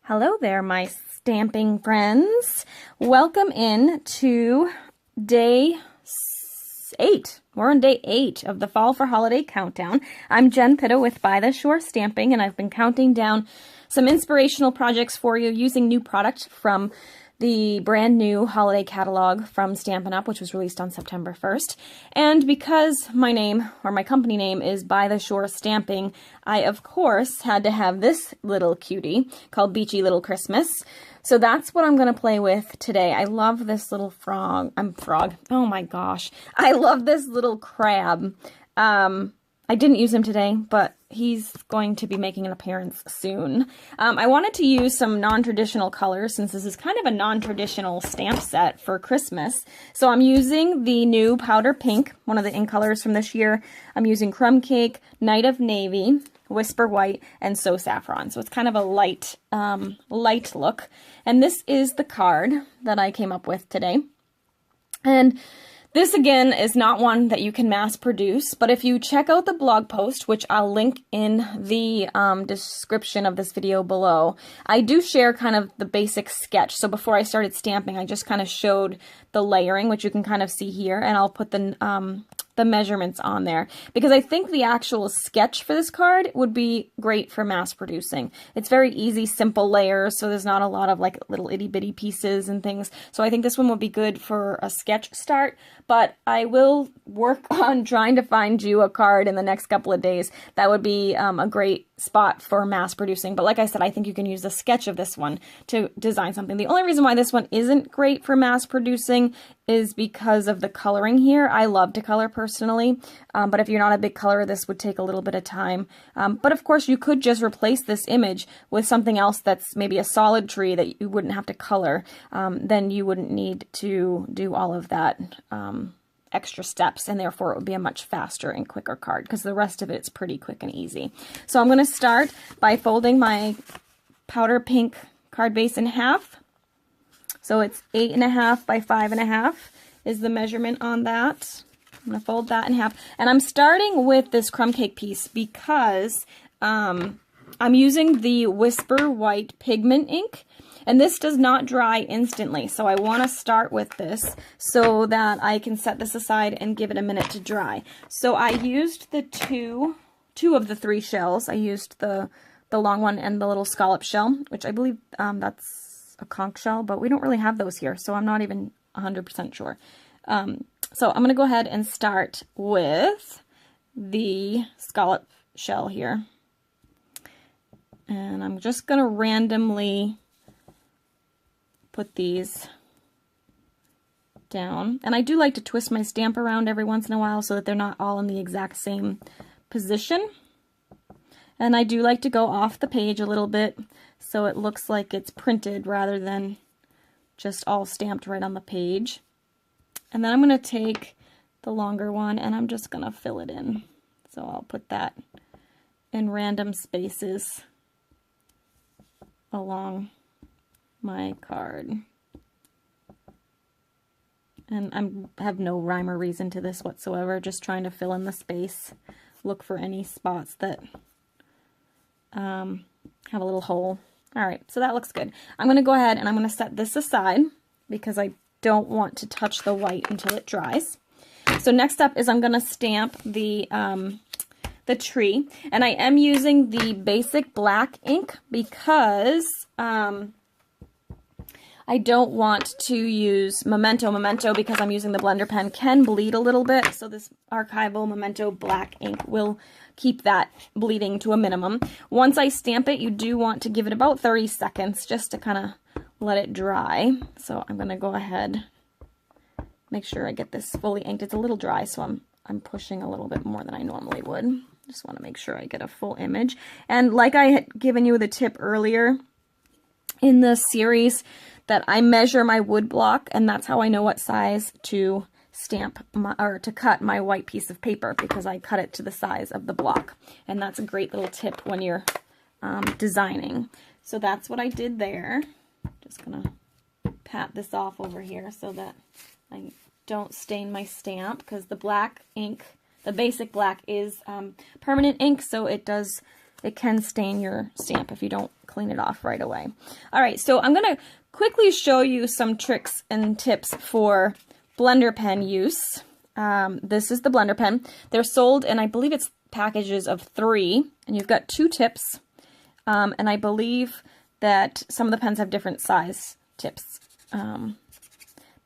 Hello there, my stamping friends. Welcome in to day 8. We're on day 8 of the Fall for Holiday Countdown. I'm Jen Pitta with By the Shore Stamping, and I've been counting down some inspirational projects for you using new product from the brand new holiday catalog from Stampin Up, which was released on September 1st. And because my name, or my company name, is By the Shore Stamping, I, of course, had to have this little cutie called Beachy Little Christmas. So that's what I'm going to play with today. I love this little frog. Oh my gosh. I love this little crab. I didn't use him today, but he's going to be making an appearance soon. I wanted to use some non-traditional colors since this is kind of a non-traditional stamp set for Christmas. So I'm using the new Powder Pink, one of the ink colors from this year. I'm using Crumb Cake, Night of Navy, Whisper White, and So Saffron. So it's kind of a light look. And this is the card that I came up with today. And this, again, is not one that you can mass produce, but if you check out the blog post, which I'll link in the description of this video below, I do share kind of the basic sketch. So before I started stamping, I just kind of showed the layering, which you can kind of see here, and I'll put the measurements on there because I think the actual sketch for this card would be great for mass producing. It's very easy, simple layers, so there's not a lot of like little itty bitty pieces and things. So I think this one would be good for a sketch start, but I will work on trying to find you a card in the next couple of days that would be a great spot for mass producing. But like I said, I think you can use the sketch of this one to design something. The only reason why this one isn't great for mass producing is because of the coloring here. I love to color personally, but if you're not a big colorer, this would take a little bit of time. But of course, you could just replace this image with something else that's maybe a solid tree that you wouldn't have to color. Then you wouldn't need to do all of that extra steps, and therefore it would be a much faster and quicker card because the rest of it's pretty quick and easy. So I'm going to start by folding my powder pink card base in half. So it's 8.5 by 5.5 is the measurement on that. I'm going to fold that in half. And I'm starting with this crumb cake piece because I'm using the Whisper White pigment ink. And this does not dry instantly, so I want to start with this so that I can set this aside and give it a minute to dry. So I used the two of the 3 shells. I used the long one and the little scallop shell, which I believe that's a conch shell, but we don't really have those here, so I'm not even 100% sure. So I'm going to go ahead and start with the scallop shell here. And I'm just going to randomly put these down. And I do like to twist my stamp around every once in a while so that they're not all in the exact same position. And I do like to go off the page a little bit so it looks like it's printed rather than just all stamped right on the page. And then I'm going to take the longer one and I'm just going to fill it in. So I'll put that in random spaces along my card. And I have no rhyme or reason to this whatsoever, just trying to fill in the space. Look for any spots that have a little hole. Alright, so that looks good. I'm going to go ahead and I'm going to set this aside because I don't want to touch the white until it dries. So next up is I'm going to stamp the tree, and I am using the basic black ink because I don't want to use Memento. Memento, because I'm using the blender pen, can bleed a little bit, so this archival Memento black ink will keep that bleeding to a minimum. Once I stamp it, you do want to give it about 30 seconds just to kind of let it dry. So I'm going to go ahead, make sure I get this fully inked. It's a little dry, so I'm pushing a little bit more than I normally would. Just want to make sure I get a full image. And like I had given you the tip earlier in the series, that I measure my wood block, and that's how I know what size to stamp or to cut my white piece of paper, because I cut it to the size of the block. And that's a great little tip when you're designing. So that's what I did there. Just gonna pat this off over here so that I don't stain my stamp, because the black ink, the basic black, is permanent ink, so it does it can stain your stamp if you don't clean it off right away. All right, so I'm going to quickly show you some tricks and tips for blender pen use. This is the blender pen. They're sold in, I believe it's packages of 3, and you've got 2 tips. And I believe that some of the pens have different size tips.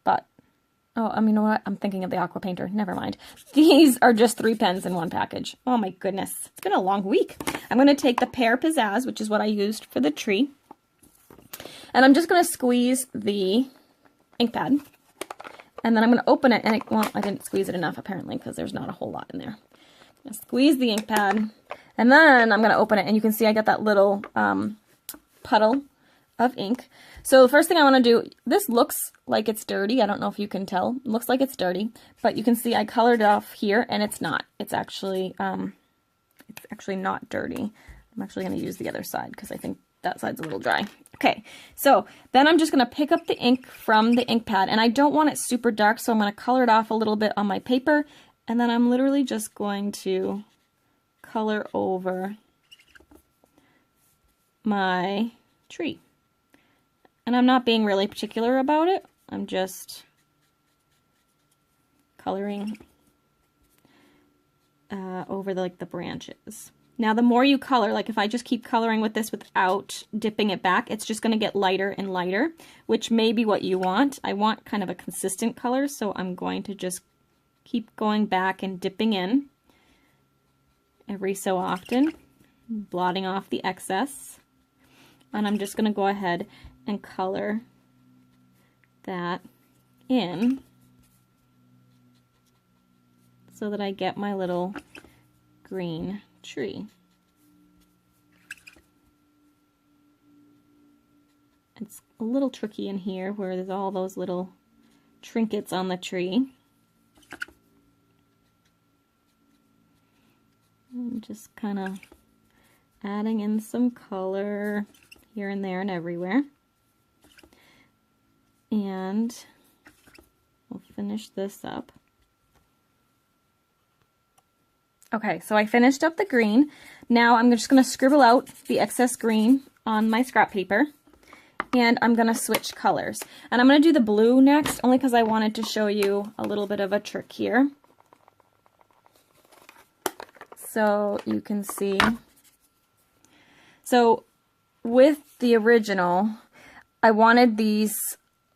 But, oh, you know what? I'm thinking of the Aqua Painter. Never mind. These are just 3 pens in one package. Oh my goodness. It's been a long week. I'm going to take the Pear Pizzazz, which is what I used for the tree. And I'm just going to squeeze the ink pad. And then I'm going to open it. And well, I didn't squeeze it enough apparently because there's not a whole lot in there. I'm going to squeeze the ink pad. And then I'm going to open it, and you can see I got that little puddle of ink. So the first thing I want to do, this looks like it's dirty. I don't know if you can tell. It looks like it's dirty, but you can see I colored it off here, and it's not. It's actually not dirty. I'm actually going to use the other side because I think that side's a little dry. Okay, so then I'm just going to pick up the ink from the ink pad, and I don't want it super dark, so I'm going to color it off a little bit on my paper, and then I'm literally just going to color over my tree. And I'm not being really particular about it. I'm just coloring over the branches. Now the more you color, like if I just keep coloring with this without dipping it back, it's just going to get lighter and lighter, which may be what you want. I want kind of a consistent color, so I'm going to just keep going back and dipping in every so often, blotting off the excess. And I'm just going to go ahead and color that in so that I get my little green tree. It's a little tricky in here where there's all those little trinkets on the tree. I'm just kind of adding in some color here and there and everywhere. And we'll finish this up. Okay, so I finished up the green. Now I'm just going to scribble out the excess green on my scrap paper. And I'm going to switch colors. And I'm going to do the blue next, only because I wanted to show you a little bit of a trick here. So you can see. So with the original, I wanted these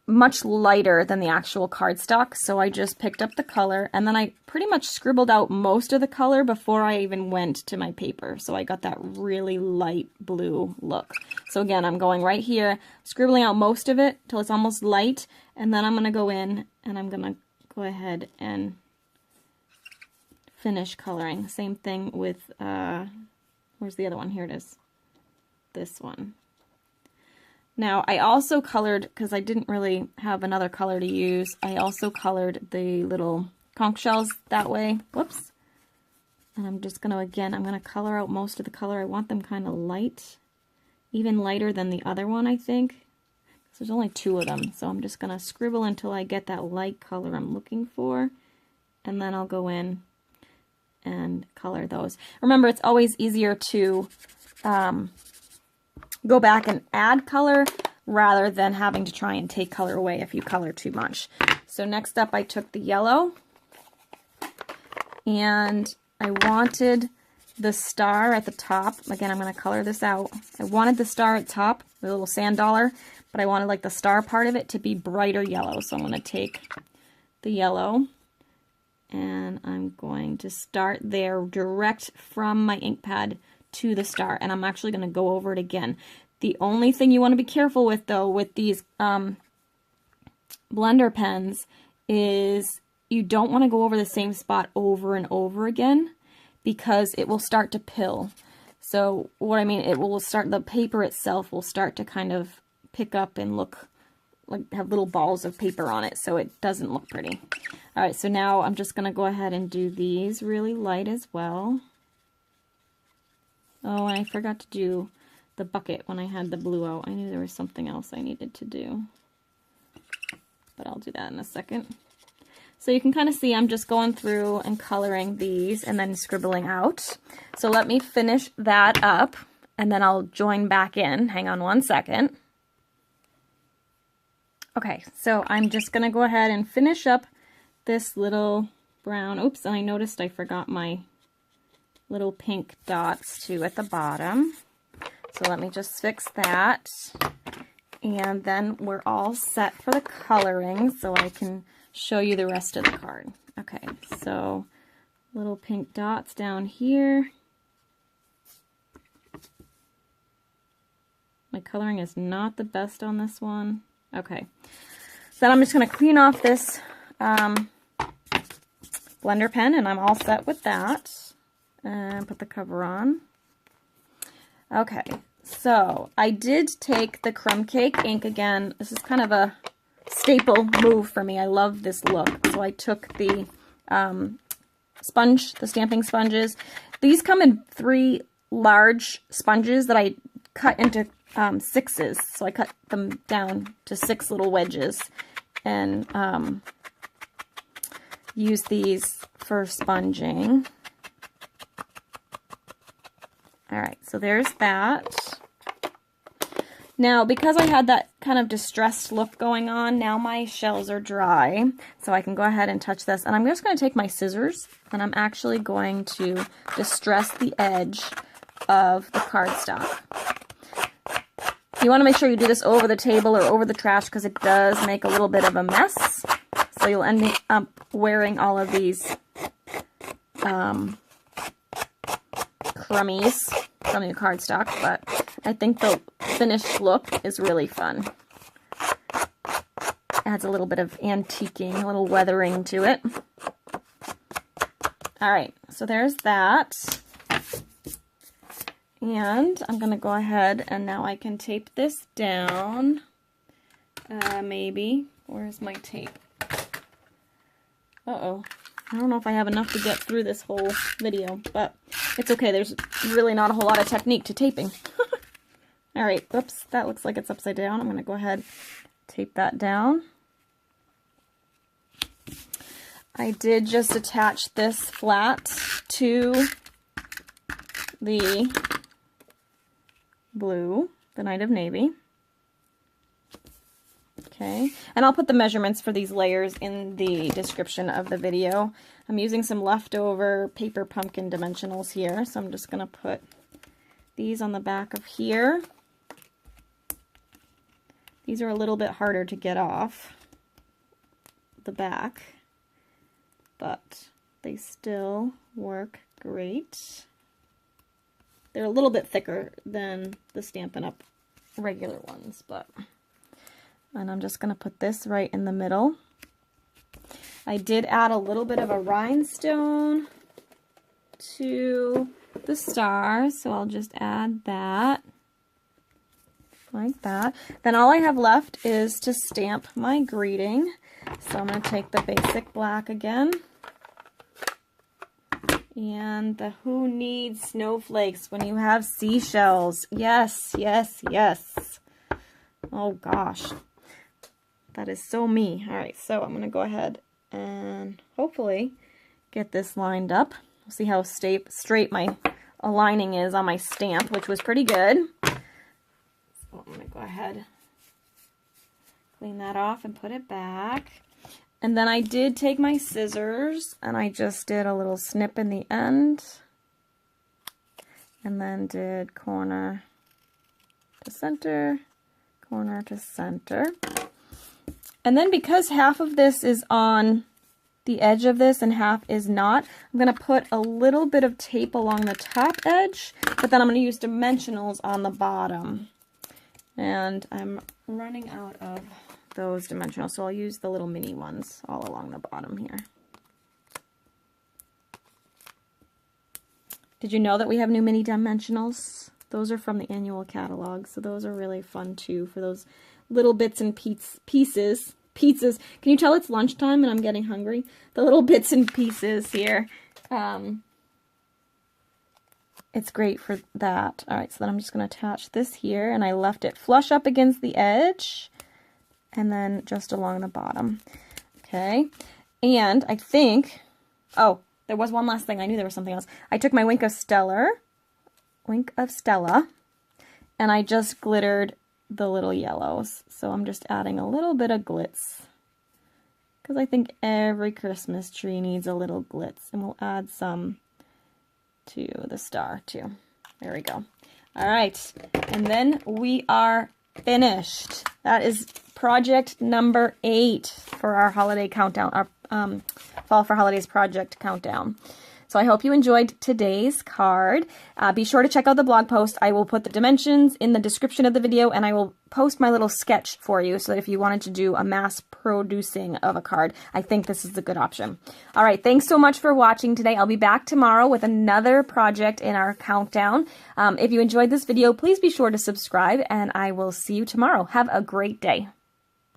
much lighter than the actual cardstock, so I just picked up the color, and then I pretty much scribbled out most of the color before I even went to my paper, so I got that really light blue look. So again, I'm going right here, scribbling out most of it till it's almost light, and then I'm going to go in and I'm going to go ahead and finish coloring. Same thing with, where's the other one? Here it is. This one. Now, I also colored, because I didn't really have another color to use, I also colored the little conch shells that way. Whoops. And I'm just going to, again, I'm going to color out most of the color. I want them kind of light, even lighter than the other one, I think. So there's only 2 of them, so I'm just going to scribble until I get that light color I'm looking for, and then I'll go in and color those. Remember, it's always easier to go back and add color rather than having to try and take color away if you color too much. So next up I took the yellow, and I wanted the star at the top. Again, I'm going to color this out. I wanted the star at top, the little sand dollar, but I wanted like the star part of it to be brighter yellow. So I'm going to take the yellow and I'm going to start there direct from my ink pad to the star, and I'm actually going to go over it again. The only thing you want to be careful with, though, with these blender pens is you don't want to go over the same spot over and over again, because it will start to pill. So what I mean, it will start, the paper itself will start to kind of pick up and look like, have little balls of paper on it, so it doesn't look pretty. All right, so now I'm just going to go ahead and do these really light as well. Oh, and I forgot to do the bucket when I had the blue out. I knew there was something else I needed to do, but I'll do that in a second. So you can kind of see I'm just going through and coloring these and then scribbling out. So let me finish that up and then I'll join back in. Hang on one second. Okay, so I'm just going to go ahead and finish up this little brown. Oops, and I noticed I forgot my little pink dots too at the bottom. So let me just fix that. And then we're all set for the coloring so I can show you the rest of the card. Okay, so little pink dots down here. My coloring is not the best on this one. Okay, then I'm just going to clean off this blender pen and I'm all set with that. And put the cover on. Okay, so I did take the Crumb Cake ink again. This is kind of a staple move for me. I love this look. So I took the sponge, the stamping sponges. These come in 3 large sponges that I cut into 6s. So I cut them down to 6 little wedges and use these for sponging. Alright, so there's that. Now, because I had that kind of distressed look going on, now my shells are dry, so I can go ahead and touch this. And I'm just going to take my scissors, and I'm actually going to distress the edge of the cardstock. You want to make sure you do this over the table or over the trash because it does make a little bit of a mess. So you'll end up wearing all of these crummies from the cardstock, but I think the finished look is really fun. Adds a little bit of antiquing, a little weathering to it. Alright, so there's that. And I'm going to go ahead and now I can tape this down. Maybe. Where's my tape? Uh-oh. I don't know if I have enough to get through this whole video, but it's okay. There's really not a whole lot of technique to taping. Alright, oops, that looks like it's upside down. I'm going to go ahead and tape that down. I did just attach this flat to the blue, the Night of Navy. Okay, and I'll put the measurements for these layers in the description of the video. I'm using some leftover paper pumpkin dimensionals here, so I'm just going to put these on the back of here. These are a little bit harder to get off the back, but they still work great. They're a little bit thicker than the Stampin' Up! Regular ones, but... And I'm just going to put this right in the middle. I did add a little bit of a rhinestone to the stars, so I'll just add that, like that. Then all I have left is to stamp my greeting. So I'm going to take the basic black again. And the Who Needs Snowflakes when you have seashells? Yes, yes, yes. Oh gosh. That is so me. Alright, so I'm going to go ahead and hopefully get this lined up. We'll see how straight my aligning is on my stamp, which was pretty good. So I'm going to go ahead, clean that off and put it back. And then I did take my scissors and I just did a little snip in the end. And then did corner to center, corner to center. And then because half of this is on the edge of this and half is not, I'm going to put a little bit of tape along the top edge, but then I'm going to use dimensionals on the bottom. And I'm running out of those dimensionals, so I'll use the little mini ones all along the bottom here. Did you know that we have new mini dimensionals? Those are from the annual catalog, so those are really fun too for those little bits and pieces. Pizzas. Can you tell it's lunchtime and I'm getting hungry? The little bits and pieces here. It's great for that. Alright, so then I'm just going to attach this here, and I left it flush up against the edge, and then just along the bottom. Okay, And I think, oh, there was one last thing. I knew there was something else. I took my Wink of Stella, and I just glittered the little yellows. So I'm just adding a little bit of glitz, because I think every Christmas tree needs a little glitz. And we'll add some to the star too. There we go. All right, and then we are finished. That is project number 8 for our holiday countdown, our Fall for Holidays project countdown. So I hope you enjoyed today's card. Be sure to check out the blog post. I will put the dimensions in the description of the video, and I will post my little sketch for you, so that if you wanted to do a mass producing of a card, I think this is a good option. All right, thanks so much for watching today. I'll be back tomorrow with another project in our countdown. If you enjoyed this video, please be sure to subscribe, and I will see you tomorrow. Have a great day.